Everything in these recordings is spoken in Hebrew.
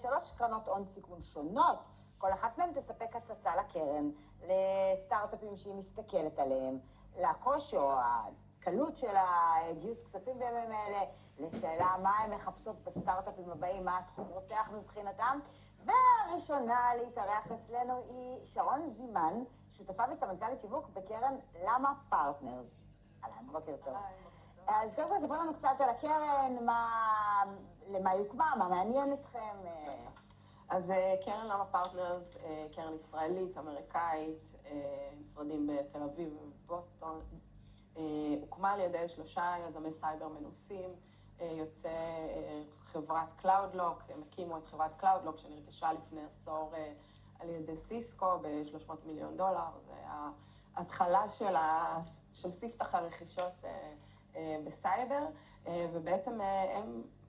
3 קרנות הון סיכון שונות, כל אחת מהן תספק הצצה לקרן, לסטארט-אפים שהיא מסתכלת עליהם, לקושי או הקלות של הגיוס כספים בימים האלה, לשאלה מה הן מחפשות בסטארט-אפים הבאים, מה התחום רותח מבחינתם. והראשונה להתארח אצלנו היא שרון זימן, שותפה וסמנכ"לית שיווק בקרן למה פרטנרס. אהלן, בוקר טוב. אז קודם כל, ספרו לנו קצת על הקרן, למה היא הוקמה, מה מעניין אתכם. אז קרן למה פרטנרס, קרן ישראלית, אמריקאית, משרדים בתל אביב ובוסטון, הוקמה על ידי 3 יזמי סייבר מנוסים, יוצא חברת קלאודלוק, הם הקימו את חברת קלאודלוק שנרכשה לפני עשור על ידי סיסקו ב$300 מיליון. זה ההתחלה של ספתח הרכישות בסייבר, ובעצם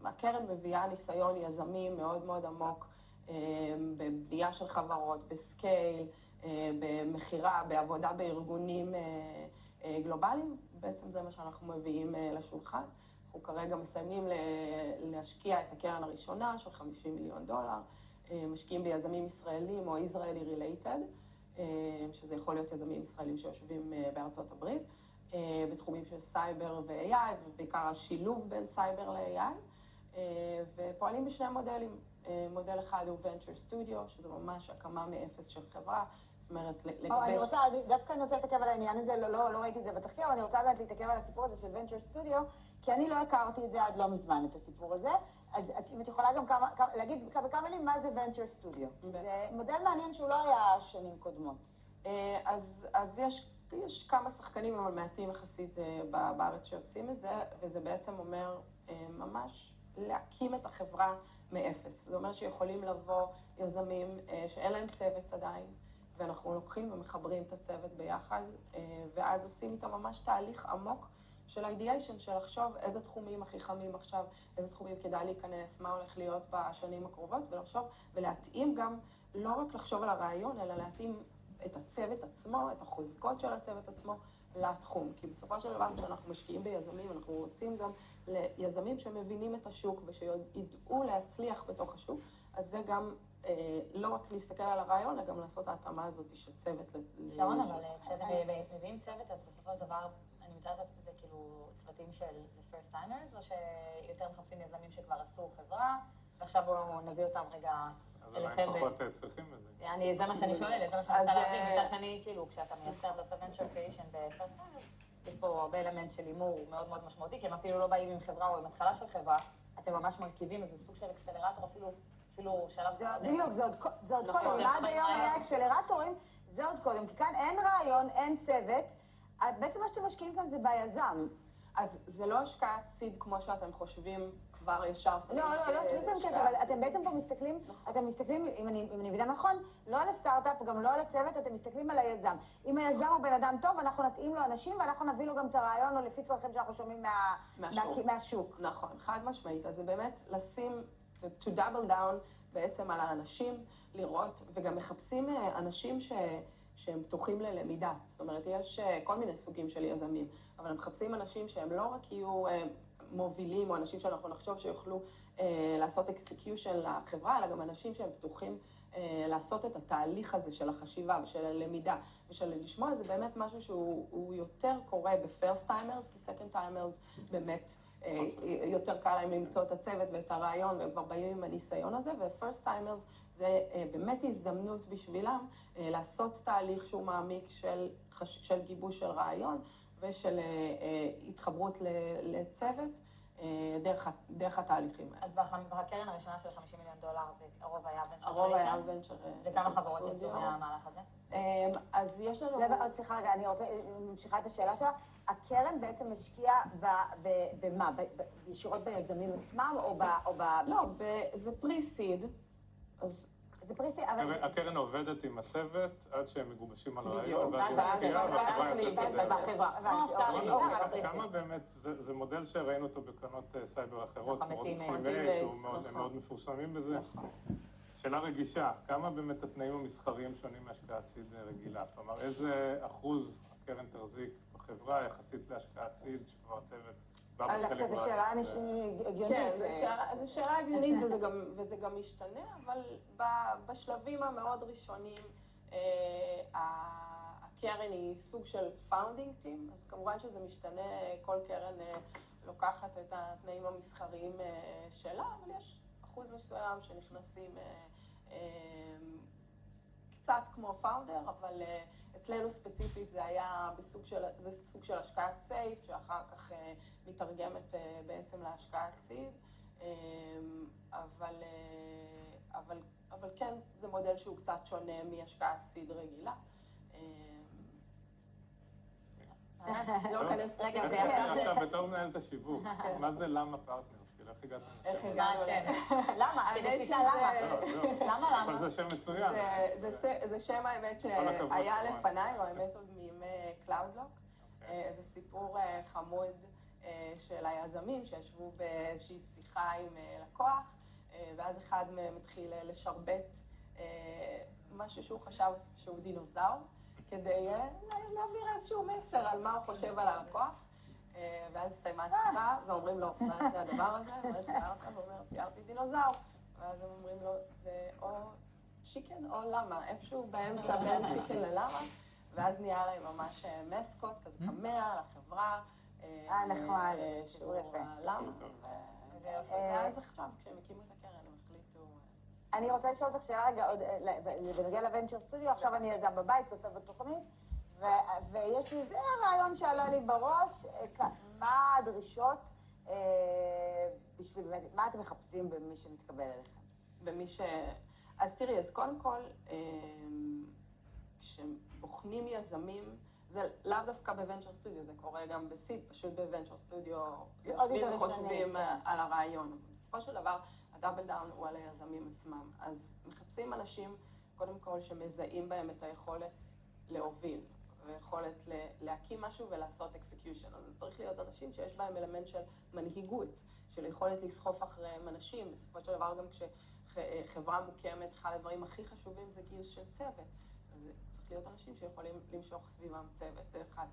הקרן מביאה ניסיון יזמי מאוד מאוד עמוק בבנייה של חברות, בסקייל, במחירה, בעבודה בארגונים גלובליים. בעצם זה מה שאנחנו מביאים לשולחן. אנחנו כרגע מסיימים להשקיע את הקרן הראשונה של $50 מיליון, משקיעים ביזמים ישראלים או Israeli related, שזה יכול להיות יזמים ישראלים שיושבים בארצות הברית, בתחומים של סייבר ו-AI, ובעיקר השילוב בין סייבר ל-AI, ופועלים בשני מודלים. מודל אחד הוא Venture Studio, שזה ממש הקמה מאפס של חברה, זאת אומרת, לגבש... דווקא אני רוצה להתעכב על העניין הזה, לא ראיתי את זה בתחקיר, אבל אני רוצה באמת להתעכב על הסיפור הזה של Venture Studio, כי אני לא הכרתי את זה עד לא מזמן, את הסיפור הזה, אז אם את יכולה גם להגיד בכמה מילים מה זה Venture Studio. זה מודל מעניין שהוא לא היה שנים קודמות. אז יש כמה שחקנים, אבל מעטים יחסית בארץ שעושים את זה, וזה בעצם אומר ממש להקים את החברה מאפס. זה אומר שיכולים לבוא יזמים שאין להם צוות עדיין, ואנחנו לוקחים ומחברים את הצוות ביחד, ואז עושים איתם ממש תהליך עמוק של אידיאשן, של לחשוב איזה תחומים הכי חמים עכשיו, איזה תחומים כדאי להיכנס, מה הולך להיות בשנים הקרובות, ולחשוב ולהתאים גם, לא רק לחשוב על הרעיון, אלא להתאים את הצוות עצמו, את החוזקות של הצוות עצמו, לתחום. כי בסופו של דבר, כשאנחנו משקיעים ביזמים, אנחנו רוצים גם ליזמים שמבינים את השוק ושידעו להצליח בתוך השוק, אז זה גם לא רק להסתכל על הרעיון, אלא גם לעשות ההתאמה הזאת של צוות. שרון, אבל כשאתם מביאים צוות, אז בסופו של דבר, אני מתארת לעצמי, זה כאילו צוותים של the first timers, או שיותר מחפשים יזמים שכבר עשו חברה, ועכשיו בואו נביא אותם רגע אליכם. אז אולי פחות צריכים את זה. זה מה שאני שואלת, זה מה שאני רוצה להבין, בגלל שאני, כאילו, כשאתה מייצר, אתה עושה venture creation ב-first timers, יש פה הרבה אלמנט של הימור מאוד מאוד משמעותי, כי הם אפילו לא באים עם חברה או עם התחלה של חברה, אתם ממש מרכיבים איזה סוג של אקסלרטור, אפילו שלב זה עוד... בדיוק, זה עוד קודם, עד היום היה אקסלרטורים, זה עוד קודם, כי כאן אין רעיון, אין צוות, בעצם מה שאתם משקיעים כאן זה ביזם. אז זה לא השקעת סיד כמו שאתם חושבים כבר ישר. לא, אבל אתם בעצם פה מסתכלים, אם אני מבינה נכון, לא על הסטארט-אפ, גם לא על הצוות, אתם מסתכלים על היזם. אם היזם הוא בן אדם טוב, אנחנו נתאים לו אנשים, ואנחנו נביא לו גם את הרעיון, או לפי צרכים שאנחנו שומעים מהשוק. נכון, חד משמעית. אז זה באמת לשים, to double down בעצם על האנשים, לראות, וגם מחפשים אנשים שהם פתוחים ללמידה. זאת אומרת, יש כל מיני סוגים של יזמים, אבל הם מחפשים אנשים שהם לא רק יהיו מובילים, או אנשים שאנחנו נחשוב שיוכלו לעשות execution לחברה, אלא גם אנשים שהם פתוחים לעשות את התהליך הזה של החשיבה ושל הלמידה, ושל לשמוע, זה באמת משהו שהוא יותר קורה ב-first timers, כי second timers באמת יותר קל להם למצוא את הצוות ואת הרעיון, והם כבר באים עם הניסיון הזה, ו-first timers זה באמת הזדמנות בשבילם לעשות תהליך שהוא מעמיק של גיבוש של רעיון, ושל התחברות לצוות דרך התהליכים האלה. אז בקרן הראשונה של $50 מיליון, זה הרוב היה venture creation? הרוב היה venture. וכמה חברות יצאו מהמהלך הזה? אז יש לנו... סליחה רגע, אני רוצה, ממשיכה את השאלה שלה. הקרן בעצם משקיעה במה? ישירות ביזמים עצמם או ב... לא, זה pre-seed, אז... זה פריסי, אבל... הקרן עובדת עם הצוות עד שהם מגובשים על הרעיון. בדיוק, ואז החברה. כמה באמת, זה מודל שראינו אותו בקרנות סייבר אחרות, הם מאוד מפורסמים בזה. שאלה רגישה, כמה באמת התנאים המסחריים שונים מהשקעת סיד רגילה? כלומר, איזה אחוז הקרן תחזיק בחברה יחסית להשקעת סיד, שכבר הצוות בא דווקא בחלק זו שאלה הגיונית. כן, זו שאלה הגיונית וזה גם משתנה, אבל בשלבים המאוד ראשונים הקרן היא סוג של פאונדינג טים, אז כמובן שזה משתנה, כל קרן לוקחת את התנאים המסחריים שלה, אבל יש אחוז מסוים שנכנסים קצת כמו פאונדר, אבל אצלנו ספציפית זה סוג של השקעת סייף, שאחר כך מתרגמת בעצם להשקעת סיד, אבל כן, זה מודל שהוא קצת שונה מהשקעת סיד רגילה. עכשיו, בתור מנהלת השיווק, מה זה למה פרטנרס? כאילו, איך הגעתם לשם? איך הגענו למה? כדי שתשאל למה. למה? אבל זה שם מצוין. זה שם האמת שהיה לפניי, או האמת עוד מימי קלאודלוק. זה סיפור חמוד של היזמים שישבו באיזושהי שיחה עם לקוח, ואז אחד מהם התחיל לשרבט משהו שהוא חשב שהוא דינוזאור, כדי להעביר איזשהו מסר על מה הוא חושב על הלקוח. ואז הסתיימה השיחה, ואומרים לו, מה זה הדבר הזה? ואז ציירת, ואומר, ציירתי דינוזאור. ואז הם אומרים לו, זה או צ'יקן או למה, איפשהו באמצע בין צ'יקן ללמה. ואז נהיה להם ממש מסקוט, כזה קמע לחברה. נחמד, שהוא למה. ואז עכשיו, כשהם הקימו את הקרן, הם החליטו... אני רוצה לשאול אותך שאלה רגע, בנוגע לוונצ'ר סטודיו, עכשיו אני יזם בבית, צופה בתוכנית, ויש לי איזה רעיון שעלה לי בראש, מה הדרישות בשביל, מה אתם מחפשים במי שמתקבל אליכם? אז תראי, אז קודם כל, כשבוחנים יזמים, זה לאו דווקא בוונצ'ר סטודיו, זה קורה גם בסיד, פשוט בוונצ'ר סטודיו, חושבים על הרעיון. בסופו של דבר, הדאבל דאון הוא על היזמים עצמם. אז מחפשים אנשים, קודם כל, שמזהים בהם את היכולת להוביל, ויכולת להקים משהו ולעשות אקסקיושן. אז זה צריך להיות אנשים שיש בהם אלמנט של מנהיגות, של יכולת לסחוף אחריהם אנשים. בסופו של דבר, גם כשחברה מוקמת, אחד הדברים הכי חשובים זה גיוס של צוות. אז צריך להיות אנשים שיכולים למשוך סביבם צוות, זה אחד.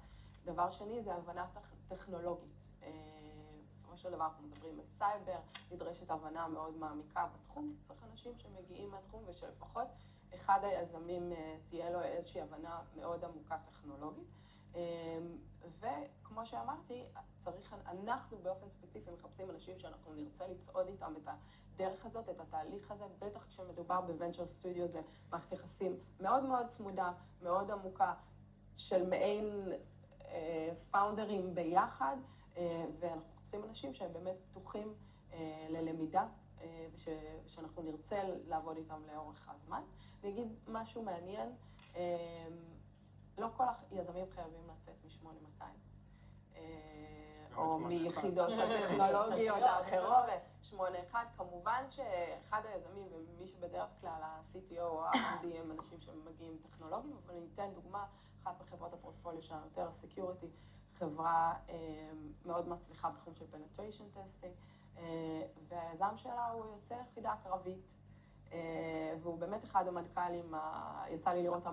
דבר שני זה הבנה טכנולוגית. בסופו של דבר אנחנו מדברים על סייבר, נדרשת הבנה מאוד מעמיקה בתחום. צריך אנשים שמגיעים מהתחום ושלפחות אחד היזמים תהיה לו איזושהי הבנה מאוד עמוקה טכנולוגית. וכמו שאמרתי, אנחנו באופן ספציפי מחפשים אנשים שאנחנו נרצה לצעוד איתם את הדרך הזאת, את התהליך הזה, בטח כשמדובר בוונצ'ר סטודיו, זה מערכת יחסים מאוד מאוד צמודה, מאוד עמוקה, של מעין פאונדרים ביחד, ואנחנו מחפשים אנשים שהם באמת פתוחים ללמידה, ושאנחנו נרצה לעבוד איתם לאורך הזמן. אני אגיד משהו מעניין, לא כל היזמים חייבים לצאת מ-8200, או מיחידות הטכנולוגיות האחרות, 81. כמובן שאחד היזמים, ומי שבדרך כלל ה-CTO או ה-RD הם אנשים שמגיעים טכנולוגיים, אבל אני אתן דוגמה, אחת מחברות הפורטפוליו שלנו, יותר סקיוריטי, חברה מאוד מצליחה בתחום של penetration testing, והיזם שלה הוא יוצא יחידה קרבית, והוא באמת אחד המנכ"לים, יצא לי לראות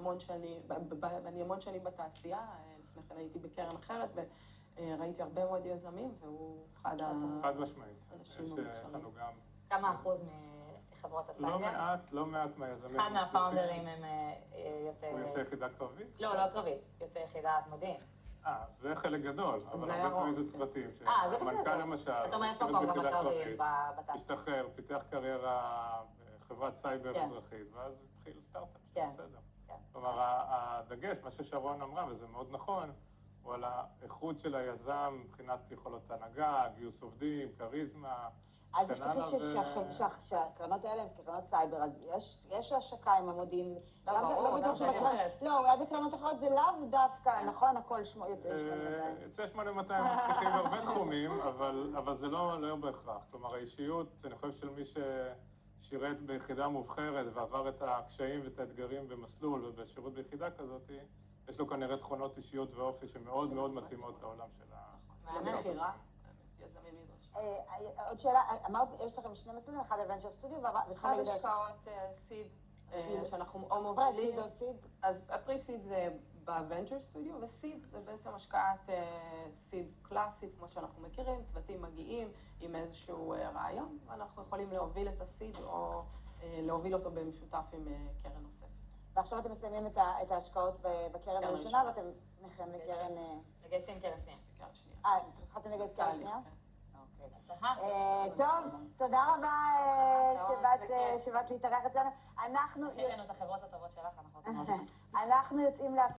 אני המון שנים בתעשייה, לפני כן הייתי בקרן אחרת, וראיתי הרבה מאוד יזמים, והוא אחד חד משמעית. יש לנו גם... כמה אחוז מחברות הסייבר? לא מעט מהיזמים. אחד מהפאונדרים הם יוצאי... הוא יוצא יחידה קרבית? לא קרבית, יוצא יחידת מודיעין. זה חלק גדול, אבל הרבה פעמים זה צוותים. זה בסדר. מנכ"ל למשל, אתה אומר, יש מקום גם בקרבים בתעשייה. השתחרר, פיתח קריירה בחברת סייבר אזרחית, ואז התחיל סטארט-אפ, זה בסדר. כלומר, הדגש, מה ששרון אמרה, וזה מאוד נכון, הוא על האיכות של היזם מבחינת יכולות הנהגה, גיוס עובדים, כריזמה. אל תשכחי שהקרנות האלה הן קרנות סייבר, אז יש השקה עם המודיעין. לא, אולי בקרנות אחרות זה לאו דווקא, נכון, הכל יוצא 8200. יוצא 8200 מבטיחים בהרבה תחומים, אבל זה לא בהכרח. כלומר, האישיות, אני חושב של מי ששירת ביחידה מובחרת ועבר את הקשיים ואת האתגרים במסלול ובשירות ביחידה כזאת, יש לו כנראה תכונות אישיות ואופי שמאוד מאוד מתאימות לעולם של המכירה. יזמים ידרשו. עוד שאלה, אמרת, יש לכם שני מסלולים, אחד הוונצ'ר סטודיו, אחד השקעות סיד, שאנחנו או מובילים. פרי-סיד או סיד? אז הפרי-סיד זה בוונצ'ר סטודיו, וסיד זה בעצם השקעת סיד קלאסית, כמו שאנחנו מכירים, צוותים מגיעים עם איזשהו רעיון, ואנחנו יכולים להוביל את הסיד או להוביל אותו במשותף עם קרן נוספת. ועכשיו אתם מסיימים את ההשקעות בקרן הראשונה, ואתם נכנסים לקרן... מגייסים קרן שנייה. קרן שנייה. התחלתם לגייס קרן שנייה? הצלחה. טוב, תודה רבה שבאת להתארח אצלנו. תכירי לנו את החברות הטובות שלך, אנחנו עושים משהו. אנחנו יוצאים